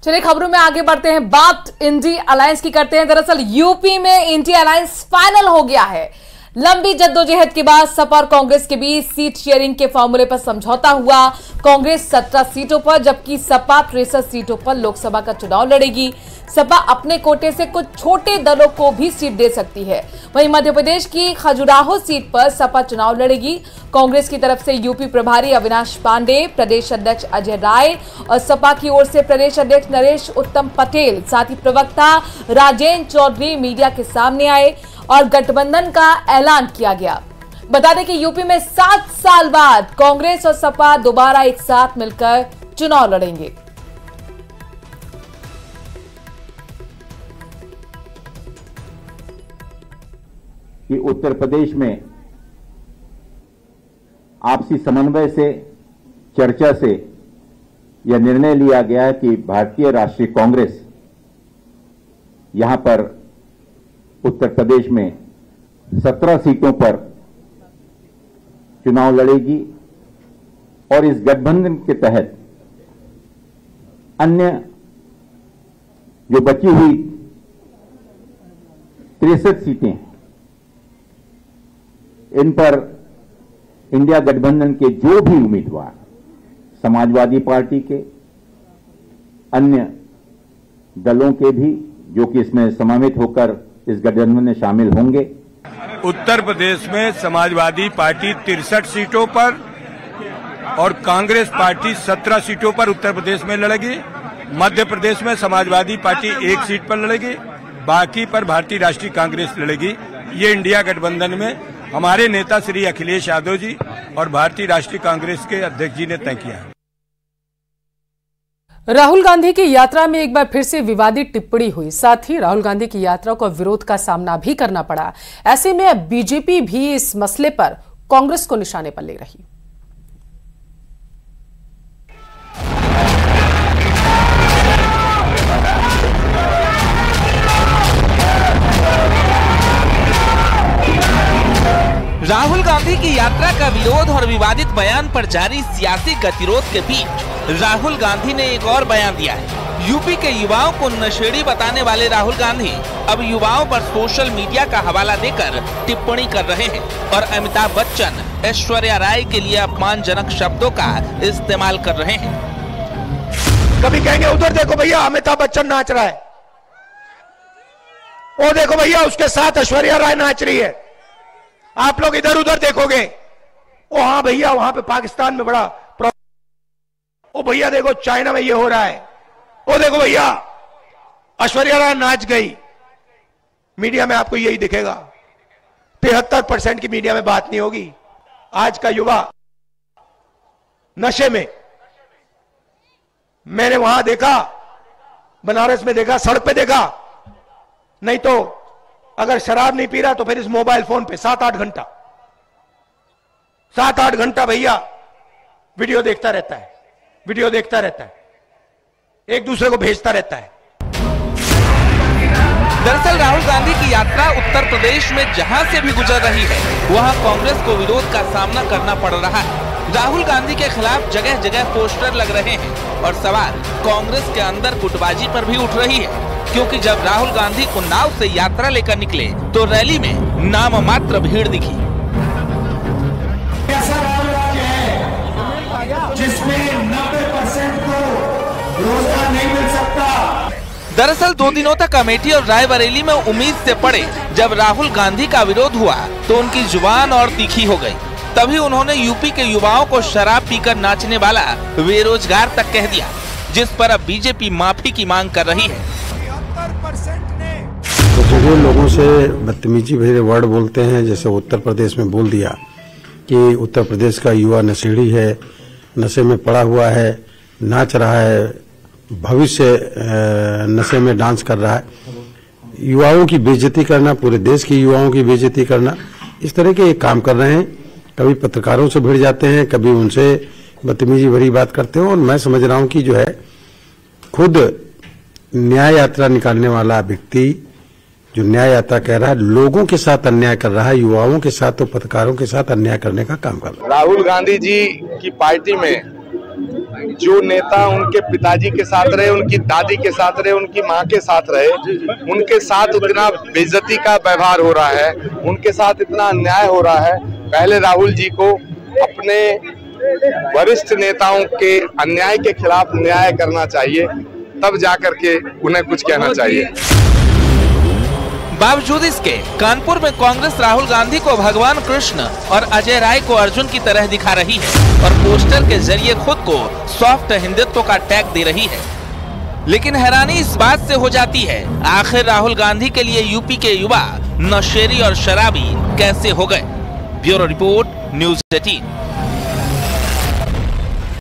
चलिए खबरों में आगे बढ़ते हैं, बात इंडी अलायंस की करते हैं। दरअसल यूपी में इंडी अलायंस फाइनल हो गया है। लंबी जद्दोजहद के बाद सपा और कांग्रेस के बीच सीट शेयरिंग के फॉर्मूले पर समझौता हुआ। कांग्रेस 17 सीटों पर जबकि सपा 63 सीटों पर लोकसभा का चुनाव लड़ेगी। सपा अपने कोटे से कुछ छोटे दलों को भी सीट दे सकती है। वहीं मध्य प्रदेश की खजुराहो सीट पर सपा चुनाव लड़ेगी। कांग्रेस की तरफ से यूपी प्रभारी अविनाश पांडे, प्रदेश अध्यक्ष अजय राय और सपा की ओर से प्रदेश अध्यक्ष नरेश उत्तम पटेल, साथ ही प्रवक्ता राजेंद्र चौधरी मीडिया के सामने आए और गठबंधन का ऐलान किया गया। बता दें कि यूपी में 7 साल बाद कांग्रेस और सपा दोबारा एक साथ मिलकर चुनाव लड़ेंगे। कि उत्तर प्रदेश में आपसी समन्वय से, चर्चा से यह निर्णय लिया गया है कि भारतीय राष्ट्रीय कांग्रेस यहां पर उत्तर प्रदेश में 17 सीटों पर चुनाव लड़ेगी और इस गठबंधन के तहत अन्य जो बची हुई 63 सीटें, इन पर इंडिया गठबंधन के जो भी उम्मीदवार समाजवादी पार्टी के, अन्य दलों के भी जो कि इसमें समावित होकर इस गठबंधन में शामिल होंगे। उत्तर प्रदेश में समाजवादी पार्टी 63 सीटों पर और कांग्रेस पार्टी 17 सीटों पर उत्तर प्रदेश में लड़ेगी। मध्य प्रदेश में समाजवादी पार्टी 1 सीट पर लड़ेगी, बाकी पर भारतीय राष्ट्रीय कांग्रेस लड़ेगी। ये इंडिया गठबंधन में हमारे नेता श्री अखिलेश यादव जी और भारतीय राष्ट्रीय कांग्रेस के अध्यक्ष जी ने तय किया है। राहुल गांधी की यात्रा में एक बार फिर से विवादित टिप्पणी हुई। साथ ही राहुल गांधी की यात्रा को विरोध का सामना भी करना पड़ा। ऐसे में अब बीजेपी भी इस मसले पर कांग्रेस को निशाने पर ले रही। राहुल गांधी की यात्रा का विरोध और विवादित बयान पर जारी सियासी गतिरोध के बीच राहुल गांधी ने एक और बयान दिया है। यूपी के युवाओं को नशेड़ी बताने वाले राहुल गांधी अब युवाओं पर सोशल मीडिया का हवाला देकर टिप्पणी कर रहे हैं और अमिताभ बच्चन, ऐश्वर्या राय के लिए अपमानजनक शब्दों का इस्तेमाल कर रहे हैं। कभी कहेंगे उधर देखो भैया अमिताभ बच्चन नाच रहा है, वो देखो भैया उसके साथ ऐश्वर्या राय नाच रही है। आप लोग इधर उधर देखोगे, ओ हाँ भैया वहां पे पाकिस्तान में बड़ा ओ भैया देखो चाइना में ये हो रहा है, ओ देखो भैया ऐश्वर्या राय नाच गई। मीडिया में आपको यही दिखेगा। 73% की मीडिया में बात नहीं होगी। आज का युवा नशे में, मैंने वहां देखा, बनारस में देखा, सड़क पे देखा, नहीं तो अगर शराब नहीं पी रहा तो फिर इस मोबाइल फोन पे 7-8 घंटा भैया वीडियो देखता रहता है, वीडियो देखता रहता है, एक दूसरे को भेजता रहता है। दरअसल राहुल गांधी की यात्रा उत्तर प्रदेश में जहां से भी गुजर रही है, वहां कांग्रेस को विरोध का सामना करना पड़ रहा है। राहुल गांधी के खिलाफ जगह जगह पोस्टर लग रहे हैं और सवाल कांग्रेस के अंदर गुटबाजी पर भी उठ रही है, क्योंकि जब राहुल गांधी को नाव से यात्रा लेकर निकले तो रैली में नाम मात्र भीड़ दिखी। ऐसा राहुल राज्य है जिसमें 90% को रोजगार नहीं मिल सकता। दरअसल 2 दिनों तक अमेठी और रायबरेली में उम्मीद से पड़े। जब राहुल गांधी का विरोध हुआ तो उनकी जुबान और तीखी हो गई। तभी उन्होंने यूपी के युवाओं को शराब पीकर नाचने वाला बेरोजगार तक कह दिया, जिस पर अब बीजेपी माफी की मांग कर रही है। तो जो लोगों से बदतमीजी भरे वर्ड बोलते हैं, जैसे उत्तर प्रदेश में बोल दिया कि उत्तर प्रदेश का युवा नशेड़ी है, नशे में पड़ा हुआ है, नाच रहा है, भविष्य नशे में डांस कर रहा है, युवाओं की बेइज्जती करना, पूरे देश के युवाओं की बेइज्जती करना, इस तरह के काम कर रहे हैं। कभी पत्रकारों से भिड़ जाते हैं, कभी उनसे बदतमीजी भरी बात करते हैं। और मैं समझ रहा हूं कि जो है खुद न्याय यात्रा निकालने वाला व्यक्ति जो न्याय यात्रा कह रहा है, लोगों के साथ अन्याय कर रहा है, युवाओं के साथ, तो पत्रकारों के साथ अन्याय करने का काम कर रहा है। राहुल गांधी जी की पार्टी में जो नेता उनके पिताजी के साथ रहे, उनकी दादी के साथ रहे, उनकी माँ के साथ रहे, उनके साथ इतना बेइज्जती का व्यवहार हो रहा है, उनके साथ इतना अन्याय हो रहा है। पहले राहुल जी को अपने वरिष्ठ नेताओं के अन्याय के खिलाफ न्याय करना चाहिए, तब जाकर के उन्हें कुछ कहना चाहिए। बावजूद इसके कानपुर में कांग्रेस राहुल गांधी को भगवान कृष्ण और अजय राय को अर्जुन की तरह दिखा रही है और पोस्टर के जरिए खुद को सॉफ्ट हिंदुत्व का टैग दे रही है। लेकिन हैरानी इस बात से हो जाती है, आखिर राहुल गांधी के लिए यूपी के युवा नशेड़ी और शराबी कैसे हो गए। Bureau report, news 18।